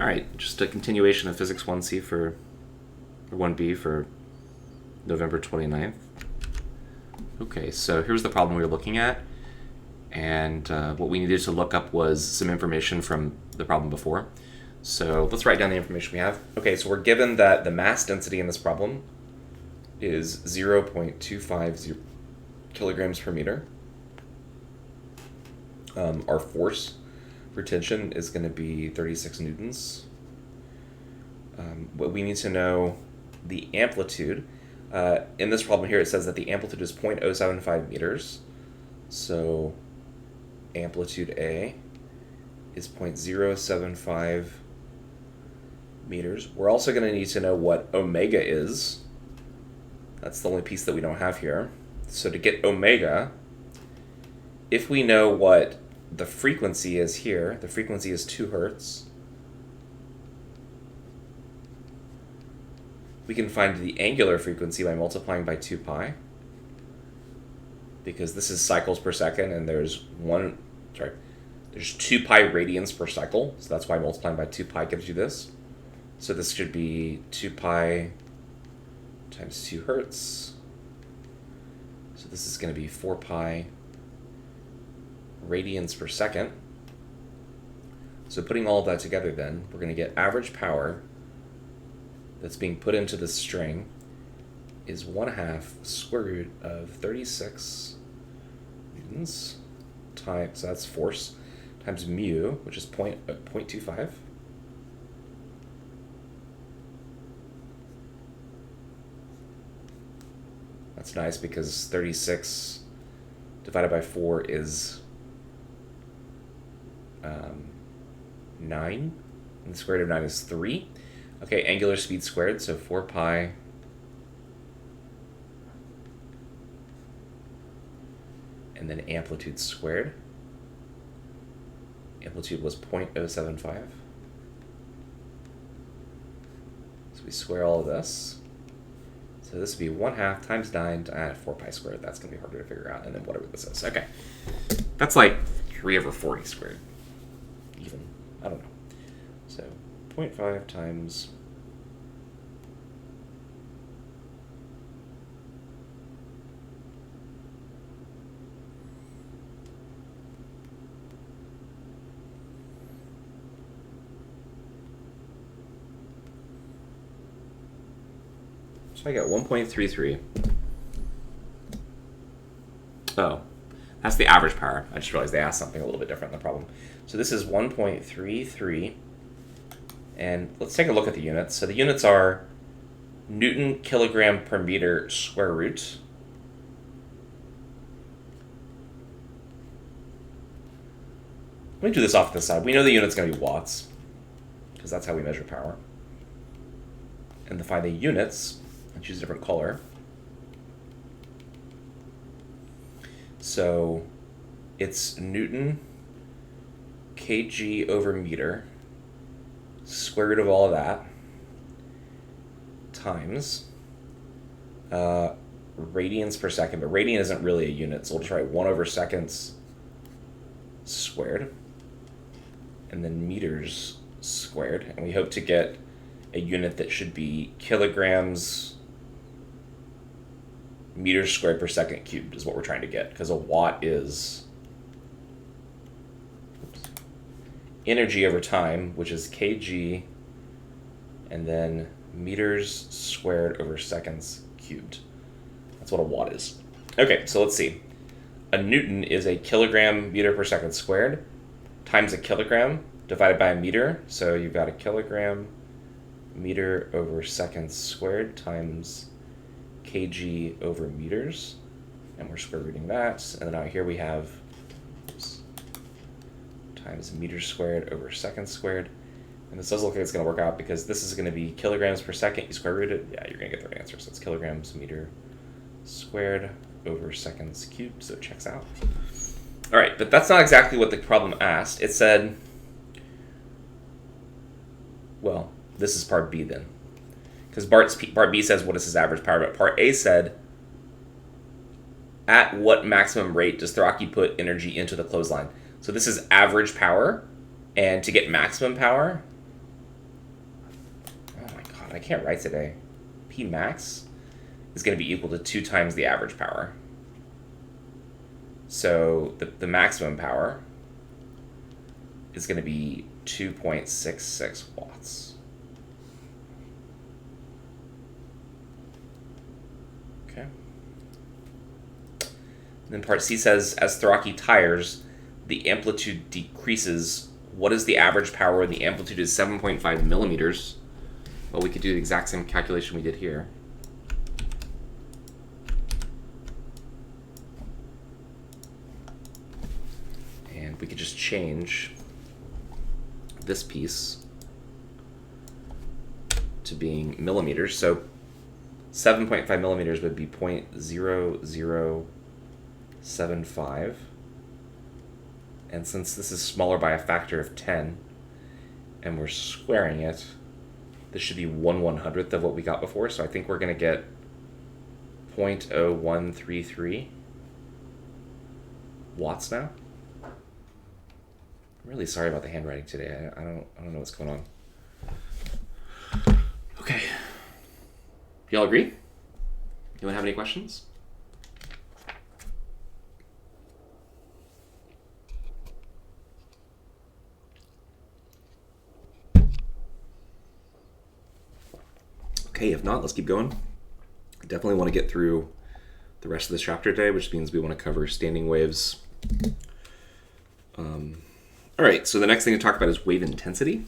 All right, just a continuation of Physics 1C or 1B for November 29th. Okay, so here's the problem we were looking at, and what we needed to look up was some information from the problem before. So let's write down the information we have. Okay, so we're given that the mass density in this problem is 0.250 kilograms per meter. Our force for tension is going to be 36 newtons. What we need to know the amplitude. In this problem here, it says that the amplitude is 0.075 meters. So amplitude A is 0.075 meters. We're also going to need to know what omega is. That's the only piece that we don't have here. So to get omega, if we know what the frequency is here, the frequency is 2 hertz, we can find the angular frequency by multiplying by 2 pi, because this is cycles per second, and there's 2 pi radians per cycle, so that's why multiplying by 2 pi gives you this. So this should be 2 pi times 2 hertz. So this is going to be 4 pi radians per second. So putting all of that together then, we're going to get average power that's being put into the string is 1/2 square root of 36 newtons times, so that's force, times mu, which is 0.25. That's nice because 36 divided by 4 is 9, and the square root of 9 is 3. Okay, angular speed squared, so 4 pi and then amplitude squared. Amplitude was 0.075. So we square all of this. So this would be 1/2 times 9 to 4 pi squared. That's going to be harder to figure out, and then whatever this is. Okay. That's like 3/40 squared. Even. I don't know. So 0.5 times so I got 1.33. Oh, that's the average power. I just realized they asked something a little bit different in the problem. So this is 1.33. And let's take a look at the units. So the units are Newton kilogram per meter square root. Let me do this off to the side. We know the unit's going to be watts, because that's how we measure power. And to find the units, I choose a different color. So it's Newton kg over meter, square root of all of that, times radians per second. But radian isn't really a unit, so we'll just write 1/seconds squared, and then meters squared. And we hope to get a unit that should be kilograms meters squared per second cubed is what we're trying to get, because a watt is energy over time, which is kg, and then meters squared over seconds cubed. That's what a watt is. Okay, so let's see. A newton is a kilogram meter per second squared times a kilogram divided by a meter. So you've got a kilogram meter over seconds squared times kg over meters, and we're square rooting that. And then out here we have times meters squared over seconds squared. And this does look like it's going to work out, because this is going to be kilograms per second. You square root it, yeah, you're going to get the right answer. So it's kilograms meter squared over seconds cubed, so it checks out. All right, but that's not exactly what the problem asked. It said, well, this is part B then, because part B says what is his average power, but part A said, at what maximum rate does Thraki put energy into the clothesline? So this is average power, and to get maximum power, I can't write today. P max is going to be equal to 2 times the average power. So the maximum power is going to be 2.66 watts. Okay. And then part C says, as Thouraki tires, the amplitude decreases. What is the average power when the amplitude is 7.5 millimeters? Well, we could do the exact same calculation we did here. And we could just change this piece to being millimeters. So 7.5 millimeters would be 0.0075. And since this is smaller by a factor of 10, and we're squaring it, this should be 1/100th of what we got before. So I think we're going to get 0.0133 watts now. I'm really sorry about the handwriting today. I don't know what's going on. Okay. Y'all agree? Anyone have any questions? Okay, if not, let's keep going. I definitely want to get through the rest of this chapter today, which means we want to cover standing waves. All right, so the next thing to talk about is wave intensity.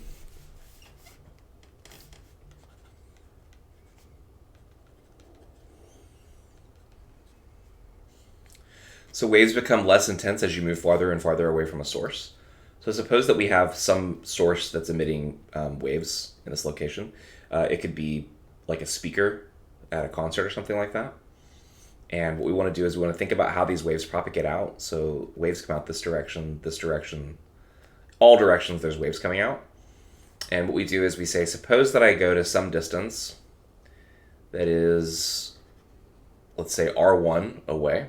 So waves become less intense as you move farther and farther away from a source. So suppose that we have some source that's emitting waves in this location. It could be like a speaker at a concert or something like that. And what we want to do is we want to think about how these waves propagate out. So waves come out this direction, all directions there's waves coming out. And what we do is we say, suppose that I go to some distance that is, let's say R1 away,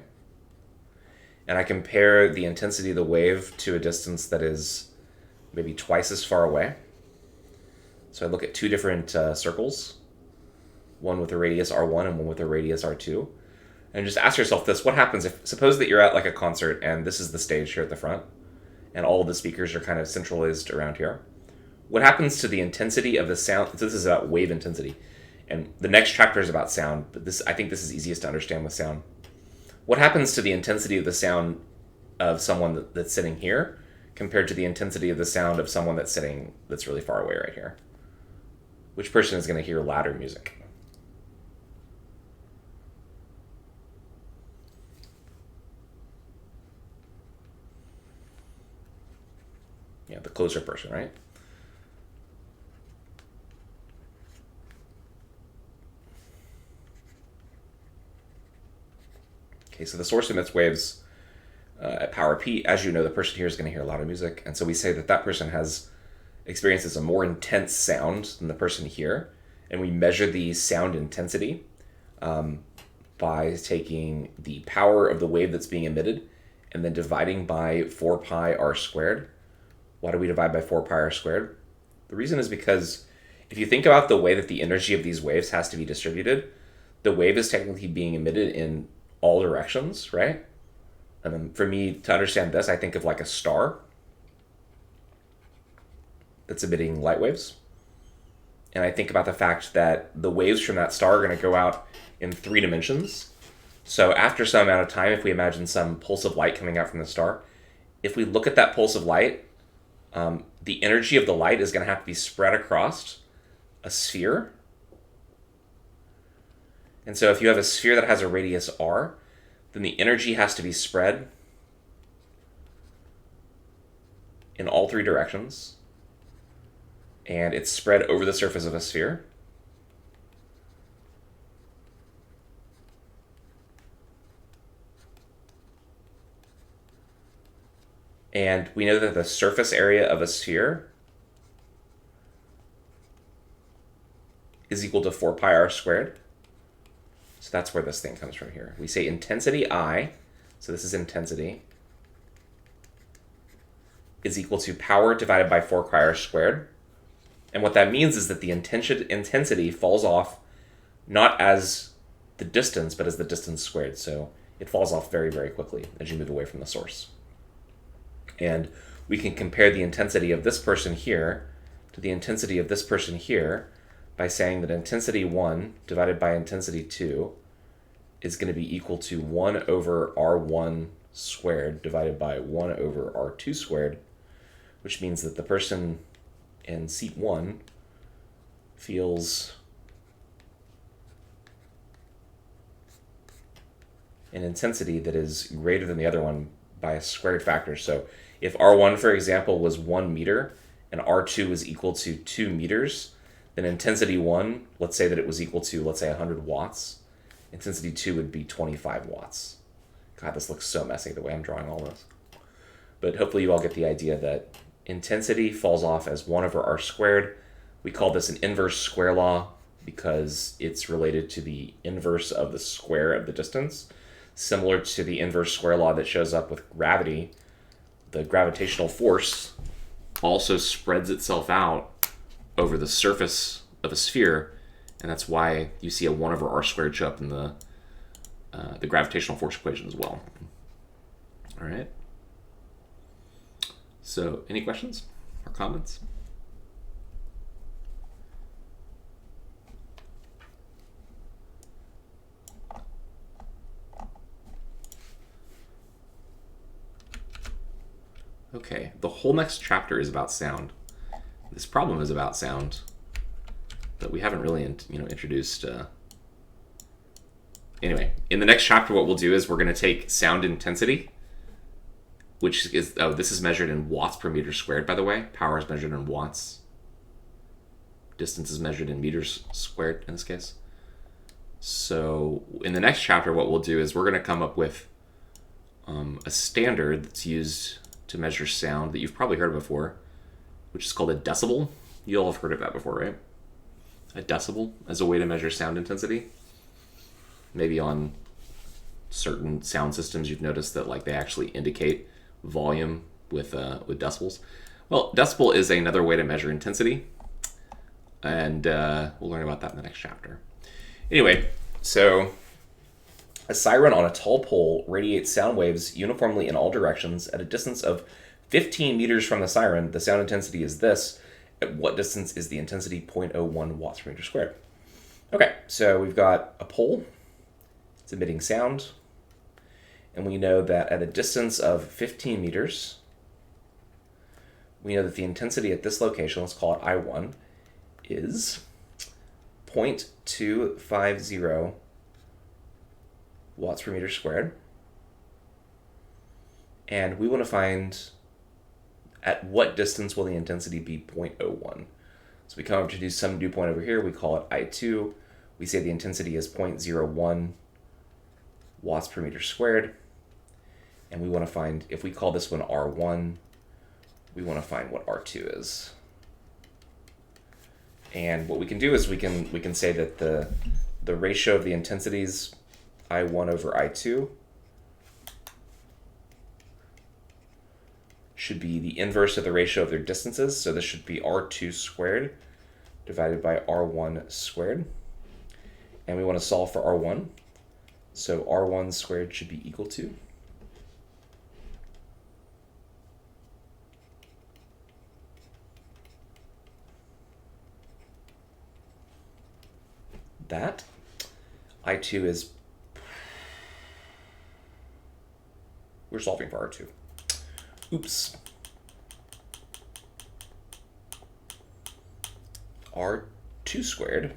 and I compare the intensity of the wave to a distance that is maybe twice as far away. So I look at two different circles, one with a radius R1 and one with a radius R2. And just ask yourself this: what happens if, suppose that you're at like a concert and this is the stage here at the front and all of the speakers are kind of centralized around here. What happens to the intensity of the sound? So this is about wave intensity. And the next chapter is about sound, but I think this is easiest to understand with sound. What happens to the intensity of the sound of someone that's sitting here compared to the intensity of the sound of someone that's really far away right here? Which person is going to hear louder music? Yeah, the closer person, right? Okay, so the source emits waves at power P. As you know, the person here is going to hear louder music. And so we say that person experiences a more intense sound than the person here. And we measure the sound intensity by taking the power of the wave that's being emitted and then dividing by 4 pi r squared. Why do we divide by 4 pi r squared? The reason is because if you think about the way that the energy of these waves has to be distributed, the wave is technically being emitted in all directions, right? And then for me to understand this, I think of like a star that's emitting light waves. And I think about the fact that the waves from that star are going to go out in 3 dimensions. So after some amount of time, if we imagine some pulse of light coming out from the star, if we look at that pulse of light, the energy of the light is going to have to be spread across a sphere. And so if you have a sphere that has a radius r, then the energy has to be spread in all 3 directions. And it's spread over the surface of a sphere. And we know that the surface area of a sphere is equal to 4 pi r squared. So that's where this thing comes from here. We say intensity I, so this is intensity, is equal to power divided by 4 pi r squared. And what that means is that the intensity falls off not as the distance, but as the distance squared. So it falls off very, very quickly as you move away from the source. And we can compare the intensity of this person here to the intensity of this person here by saying that intensity 1 divided by intensity 2 is going to be equal to 1 over R1 squared divided by 1 over R2 squared, which means that the person in seat 1 feels an intensity that is greater than the other one by a squared factor. So if R1, for example, was 1 meter and R2 was equal to 2 meters, then intensity 1, let's say that it was equal to, let's say, 100 watts. Intensity 2 would be 25 watts. God, this looks so messy the way I'm drawing all this. But hopefully you all get the idea that intensity falls off as 1 over R squared. We call this an inverse square law because it's related to the inverse of the square of the distance, similar to the inverse square law that shows up with gravity. The gravitational force also spreads itself out over the surface of a sphere, and that's why you see a 1 over R squared show up in the gravitational force equation as well. All right. So, any questions or comments? Okay, the whole next chapter is about sound. This problem is about sound, but we haven't really, introduced. Anyway, in the next chapter, what we'll do is we're going to take sound intensity, which is, this is measured in watts per meter squared, by the way. Power is measured in watts. Distance is measured in meters squared in this case. So in the next chapter, what we'll do is we're going to come up with a standard that's used to measure sound that you've probably heard of before, which is called a decibel. You all have heard of that before, right? A decibel as a way to measure sound intensity. Maybe on certain sound systems you've noticed that they actually indicate volume with decibels. Well, decibel is another way to measure intensity, and we'll learn about that in the next chapter. Anyway, so a siren on a tall pole radiates sound waves uniformly in all directions at a distance of 15 meters from the siren. The sound intensity is this. At what distance is the intensity? 0.01 watts per meter squared. Okay, so we've got a pole. It's emitting sound. And we know that at a distance of 15 meters, we know that the intensity at this location, let's call it I1, is 0.250 watts per meter squared. And we want to find at what distance will the intensity be 0.01. So we come up to do some dew point over here. We call it I2. We say the intensity is 0.01 watts per meter squared. And we want to find, if we call this one R1, we want to find what R2 is. And what we can do is we can say that the ratio of the intensities I1 over I2 should be the inverse of the ratio of their distances. So this should be R2 squared divided by R1 squared. And we want to solve for R1. So R1 squared should be equal to that. I2 is, we're solving for R2. Oops. R2 squared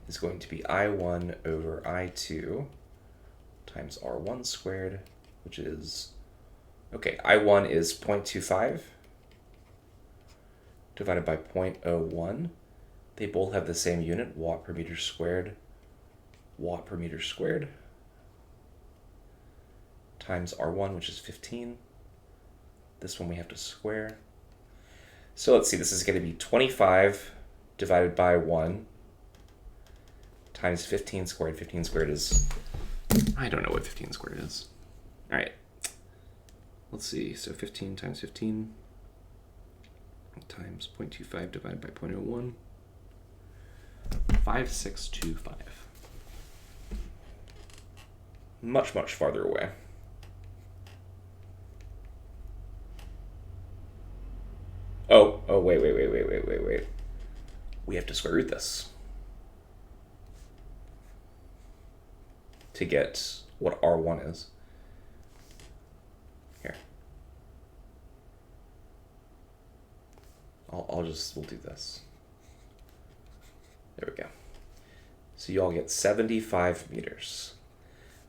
is going to be I1 over I2 times R1 squared, which is, okay, I1 is 0.25 divided by 0.01. They both have the same unit, watt per meter squared, times R1, which is 15. This one we have to square. So let's see, this is going to be 25 divided by 1 times 15 squared. 15 squared is, I don't know what 15 squared is. All right, let's see, so 15 times 15 times 0.25 divided by 0.01, 5625. Much, much farther away. Oh, wait. We have to square root this to get what R1 is. Here. we'll do this. There we go. So you all get 75 meters.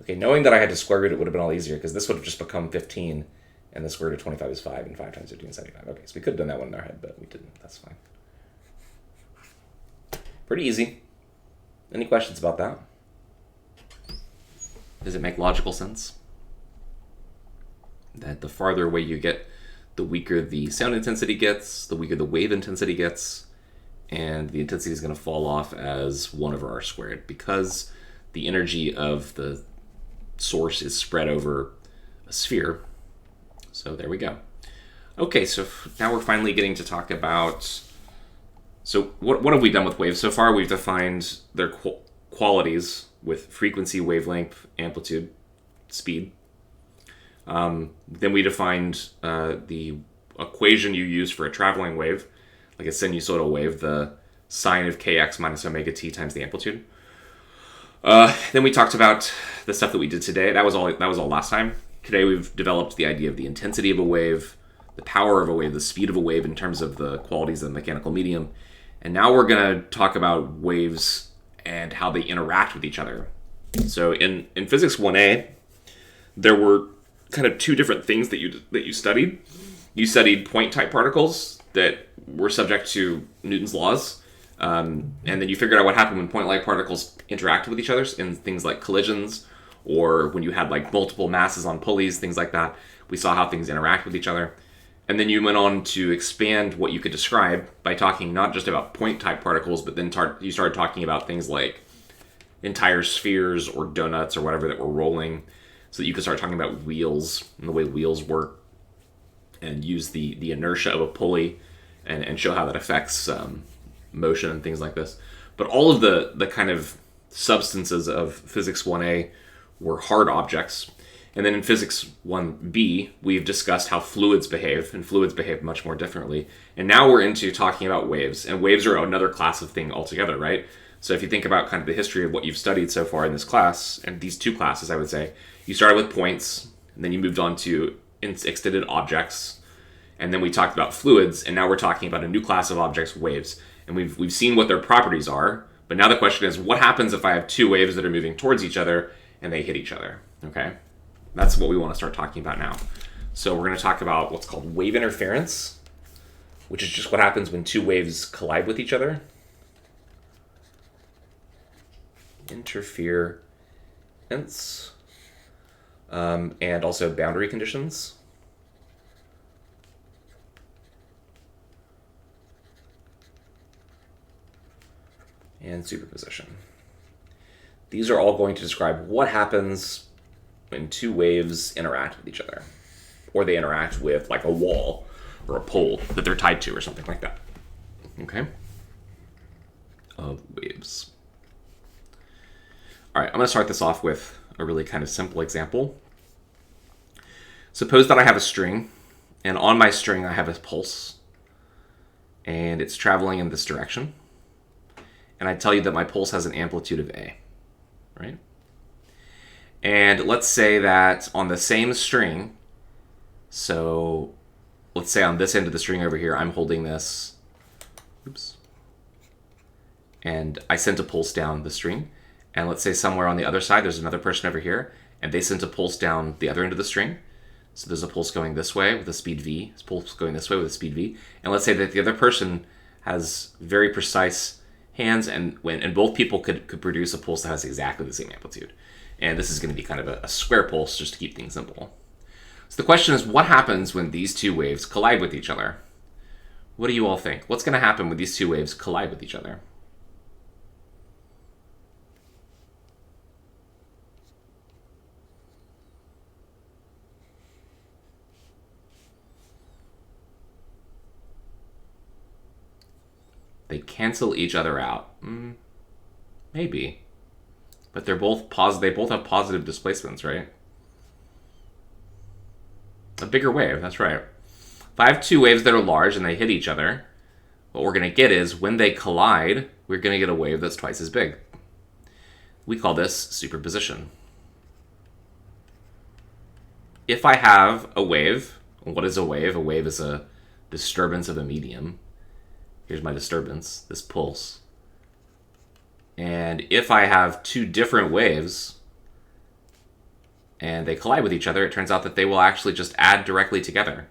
Okay, knowing that I had to square root it would have been all easier, because this would have just become 15, and the square root of 25 is 5, and 5 times 15 is 75. Okay, so we could have done that one in our head, but we didn't. That's fine. Pretty easy. Any questions about that? Does it make logical sense? That the farther away you get, the weaker the sound intensity gets, the weaker the wave intensity gets, and the intensity is going to fall off as 1 over r squared, because the energy of the source is spread over a sphere. So there we go. Okay, so now we're finally getting to talk about, so what have we done with waves? So far we've defined their qualities with frequency, wavelength, amplitude, speed. Then we defined the equation you use for a traveling wave, like a sinusoidal wave, the sine of kx minus omega t times the amplitude. Then we talked about the stuff that we did today. That was all last time. Today we've developed the idea of the intensity of a wave, the power of a wave, the speed of a wave in terms of the qualities of the mechanical medium. And now we're going to talk about waves and how they interact with each other. So in Physics 1a, there were kind of 2 different things that you studied. You studied point-type particles that were subject to Newton's laws. And then you figured out what happened when point-like particles interacted with each other in things like collisions, or when you had like multiple masses on pulleys, things like that. We saw how things interact with each other. And then you went on to expand what you could describe by talking not just about point-type particles, but then you started talking about things like entire spheres or donuts or whatever that were rolling, so that you could start talking about wheels and the way wheels work, and use the inertia of a pulley and show how that affects motion and things like this. But all of the kind of substances of Physics 1a were hard objects. And then in Physics 1b, we've discussed how fluids behave, and fluids behave much more differently. And now we're into talking about waves, and waves are another class of thing altogether, right? So if you think about kind of the history of what you've studied so far in this class, and these 2 classes, I would say, you started with points, and then you moved on to extended objects, and then we talked about fluids, and now we're talking about a new class of objects, waves. And we've seen what their properties are, but now the question is, what happens if I have 2 waves that are moving towards each other and they hit each other? Okay, that's what we want to start talking about now. So we're going to talk about what's called wave interference, which is just what happens when 2 waves collide with each other. Interference, and also boundary conditions. And superposition. These are all going to describe what happens when 2 waves interact with each other, or they interact with like a wall or a pole that they're tied to or something like that. Okay? Of waves. All right, I'm going to start this off with a really kind of simple example. Suppose that I have a string, and on my string I have a pulse, and it's traveling in this direction. And I tell you that my pulse has an amplitude of A, right? And let's say that on the same string, so let's say on this end of the string over here, I'm holding this, and I sent a pulse down the string. And let's say somewhere on the other side, there's another person over here, and they sent a pulse down the other end of the string. So there's a pulse going this way with a speed v, there's a pulse going this way with a speed v. And let's say that the other person has very precise hands, and both people could produce a pulse that has exactly the same amplitude. And this is going to be kind of a square pulse, just to keep things simple. So the question is, what happens when these 2 waves collide with each other? What do you all think? What's going to happen when these 2 waves collide with each other? They cancel each other out. Maybe. But they both have positive displacements, right? A bigger wave, that's right. If I have two waves that are large and they hit each other, what we're going to get is when they collide, we're going to get a wave that's twice as big. We call this superposition. If I have a wave, what is a wave? A wave is a disturbance of a medium. Here's my disturbance, this pulse. And if I have two different waves and they collide with each other, it turns out that they will actually just add directly together.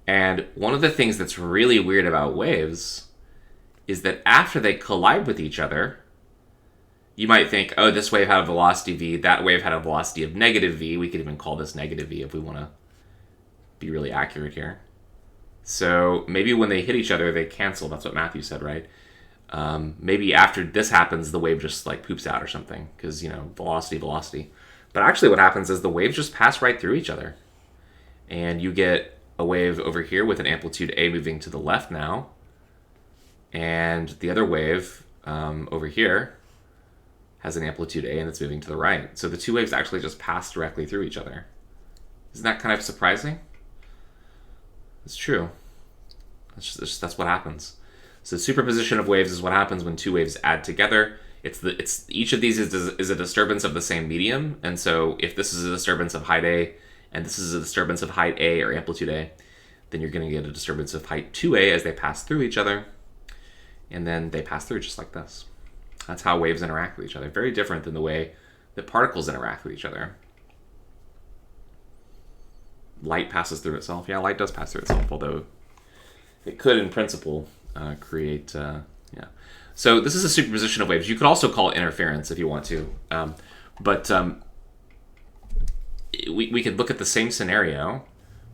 And one of the things that's really weird about waves is that after they collide with each other, you might think, oh, this wave had a velocity v, that wave had a velocity of negative v. We could even call this negative v if we want to be really accurate here. So maybe when they hit each other, they cancel. That's what Matthew said, right? Maybe after this happens, the wave just like poops out or something because, you know, velocity. But actually what happens is the waves just pass right through each other. And you get a wave over here with an amplitude A moving to the left now. And the other wave over here has an amplitude A and it's moving to the right. So the two waves actually just pass directly through each other. Isn't that kind of surprising? It's true. That's what happens. So superposition of waves is what happens when two waves add together. Each of these is a disturbance of the same medium. And so if this is a disturbance of height A and this is a disturbance of height A or amplitude A, then you're going to get a disturbance of height 2A as they pass through each other. And then they pass through just like this. That's how waves interact with each other. Very different than the way that particles interact with each other. Light passes through itself. Yeah, light does pass through itself, although it could, in principle, create... yeah. So this is a superposition of waves. You could also call it interference if you want to. We could look at the same scenario,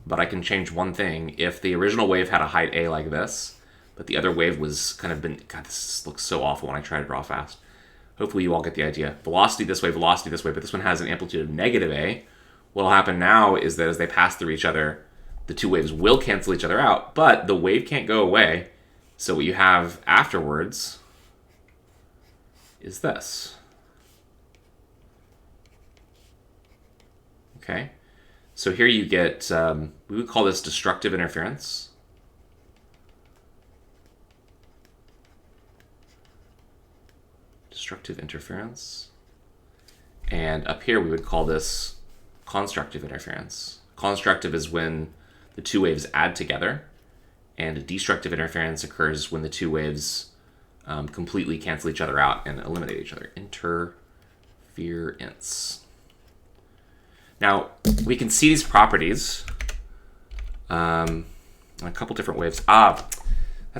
but I can change one thing. If the original wave had a height A like this, but the other wave was kind of been... God, this looks so awful when I try to draw fast. Hopefully you all get the idea. Velocity this way, but this one has an amplitude of negative A. What'll happen now is that as they pass through each other, the two waves will cancel each other out, but the wave can't go away. So what you have afterwards is this. Okay, so here you get, we would call this destructive interference. Destructive interference. And up here we would call this constructive interference. Constructive is when the two waves add together, and destructive interference occurs when the two waves completely cancel each other out and eliminate each other. Interference. Now, we can see these properties on a couple different waves. That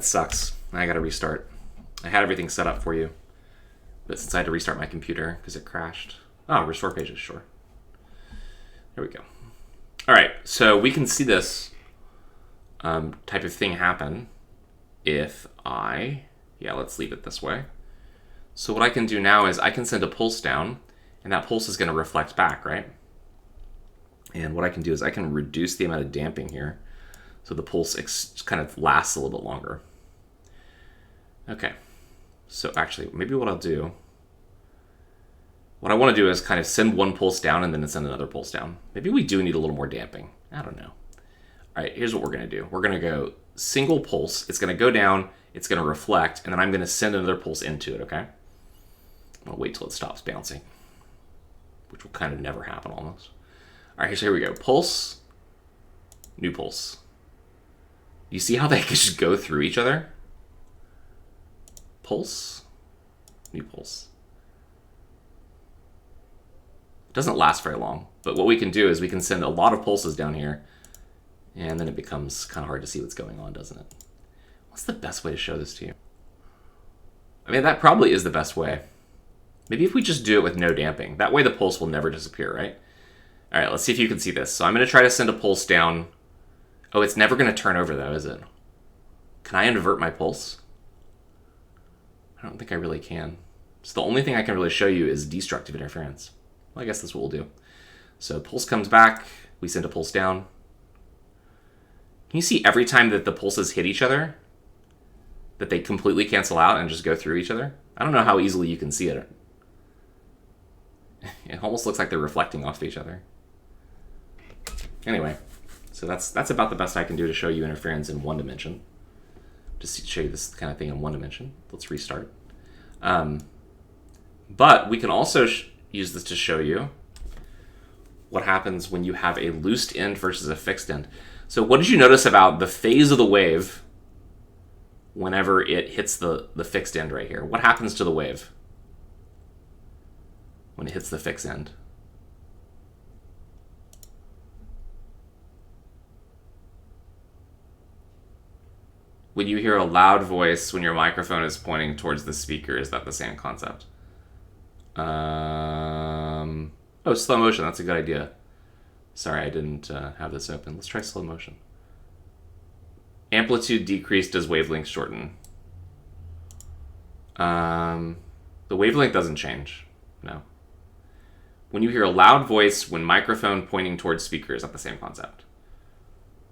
sucks. I gotta restart. I had everything set up for you, but since I had to restart my computer because it crashed. Restore pages, sure. There we go. All right, so we can see this type of thing happen if let's leave it this way. So what I can do now is I can send a pulse down, and that pulse is going to reflect back, right? And what I can do is I can reduce the amount of damping here so the pulse kind of lasts a little bit longer. Okay, so actually, maybe what I want to do is kind of send one pulse down and then send another pulse down. Maybe we do need a little more damping. I don't know. All right, here's what we're going to do. We're going to go single pulse. It's going to go down. It's going to reflect. And then I'm going to send another pulse into it, okay? I'll wait till it stops bouncing, which will kind of never happen almost. All right, so here we go. Pulse, new pulse. You see how they just go through each other? Pulse, new pulse. It doesn't last very long, but what we can do is we can send a lot of pulses down here, and then it becomes kind of hard to see what's going on, doesn't it? What's the best way to show this to you? I mean, that probably is the best way. Maybe if we just do it with no damping. That way the pulse will never disappear, right? All right, let's see if you can see this. So I'm going to try to send a pulse down. Oh, it's never going to turn over, though, is it? Can I invert my pulse? I don't think I really can. So the only thing I can really show you is destructive interference. Well, I guess that's what we'll do. So pulse comes back. We send a pulse down. Can you see every time that the pulses hit each other, that they completely cancel out and just go through each other? I don't know how easily you can see it. It almost looks like they're reflecting off of each other. Anyway, so that's about the best I can do to show you interference in one dimension. Just to show you this kind of thing in one dimension. Let's restart. But we can also use this to show you what happens when you have a loosed end versus a fixed end. So what did you notice about the phase of the wave whenever it hits the fixed end right here? What happens to the wave when it hits the fixed end? When you hear a loud voice when your microphone is pointing towards the speaker, is that the same concept? Oh, slow motion, that's a good idea. Sorry, I didn't have this open. Let's try slow motion. Amplitude decreased as wavelength shorten. The wavelength doesn't change, no. When you hear a loud voice when microphone pointing towards speaker, is that the same concept?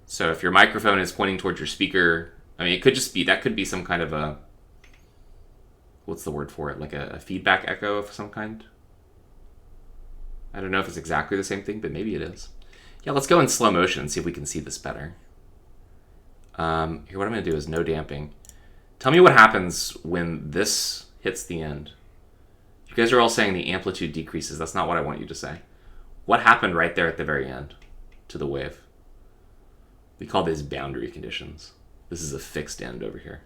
So if your microphone is pointing towards your speaker, I mean, it could just be, that could be some kind of a, what's the word for it? Like a feedback echo of some kind? I don't know if it's exactly the same thing, but maybe it is. Yeah, let's go in slow motion and see if we can see this better. Here, what I'm going to do is no damping. Tell me what happens when this hits the end. You guys are all saying the amplitude decreases. That's not what I want you to say. What happened right there at the very end to the wave? We call these boundary conditions. This is a fixed end over here.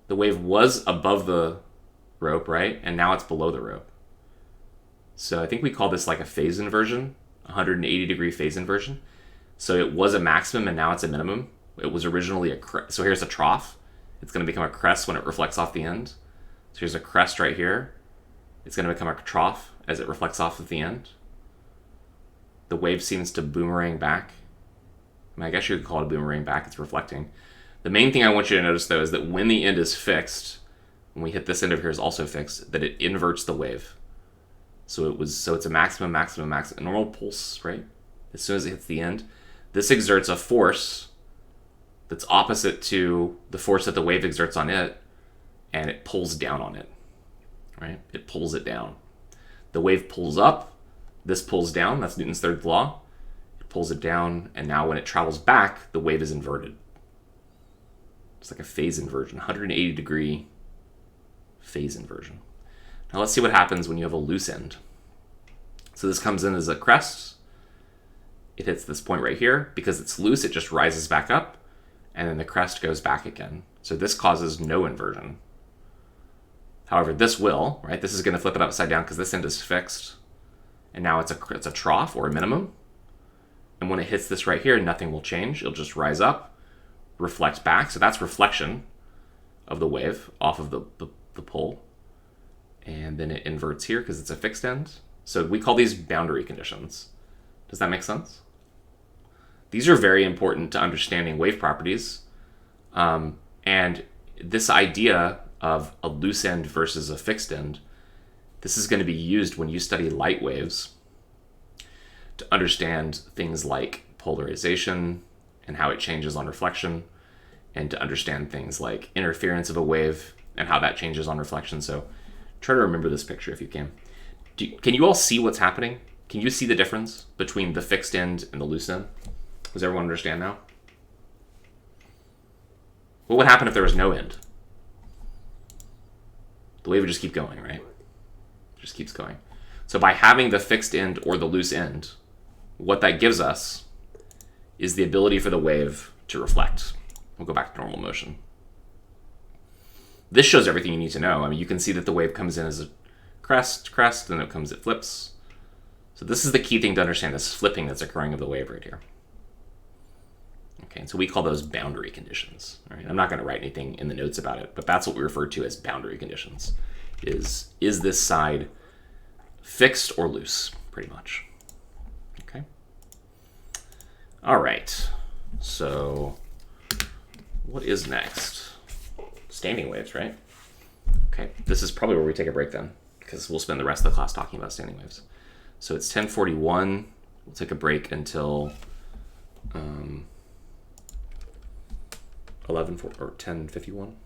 The wave was above the rope, right? And now it's below the rope. So I think we call this like a phase inversion, 180 degree phase inversion. So it was a maximum and now it's a minimum. It was originally a crest. So here's a trough. It's going to become a crest when it reflects off the end. So here's a crest right here. It's going to become a trough as it reflects off of the end. The wave seems to boomerang back. I mean, I guess you could call it a boomerang back. It's reflecting. The main thing I want you to notice, though, is that when the end is fixed, when we hit this end over here is also fixed, that it inverts the wave. So it's a maximum, maximum, maximum, a normal pulse, right? As soon as it hits the end, this exerts a force that's opposite to the force that the wave exerts on it, and it pulls down on it, right? It pulls it down. The wave pulls up, this pulls down, that's Newton's third law. It pulls it down, and now when it travels back, the wave is inverted. It's like a phase inversion, 180 degree phase inversion. Now let's see what happens when you have a loose end. So this comes in as a crest. It hits this point right here. Because it's loose, it just rises back up, and then the crest goes back again. So this causes no inversion. However, this will, right? This is going to flip it upside down because this end is fixed. And now it's a trough or a minimum. And when it hits this right here, nothing will change. It'll just rise up, reflect back. So that's reflection of the wave off of the pole. And then it inverts here because it's a fixed end. So we call these boundary conditions. Does that make sense? These are very important to understanding wave properties. And this idea of a loose end versus a fixed end, this is going to be used when you study light waves to understand things like polarization and how it changes on reflection, and to understand things like interference of a wave and how that changes on reflection. So try to remember this picture if you can. Can you all see what's happening? Can you see the difference between the fixed end and the loose end? Does everyone understand now? What would happen if there was no end? The wave would just keep going, right? It just keeps going. So by having the fixed end or the loose end, what that gives us is the ability for the wave to reflect. We'll go back to normal motion. This shows everything you need to know. I mean, you can see that the wave comes in as a crest, then it flips. So this is the key thing to understand, this flipping that's occurring of the wave right here. Okay, and so we call those boundary conditions. All right? I'm not going to write anything in the notes about it, but that's what we refer to as boundary conditions. Is this side fixed or loose, pretty much. Okay. All right, so what is next? Standing waves, right? Okay, this is probably where we take a break then, because we'll spend the rest of the class talking about standing waves. So it's 10:41. We'll take a break until or 1051.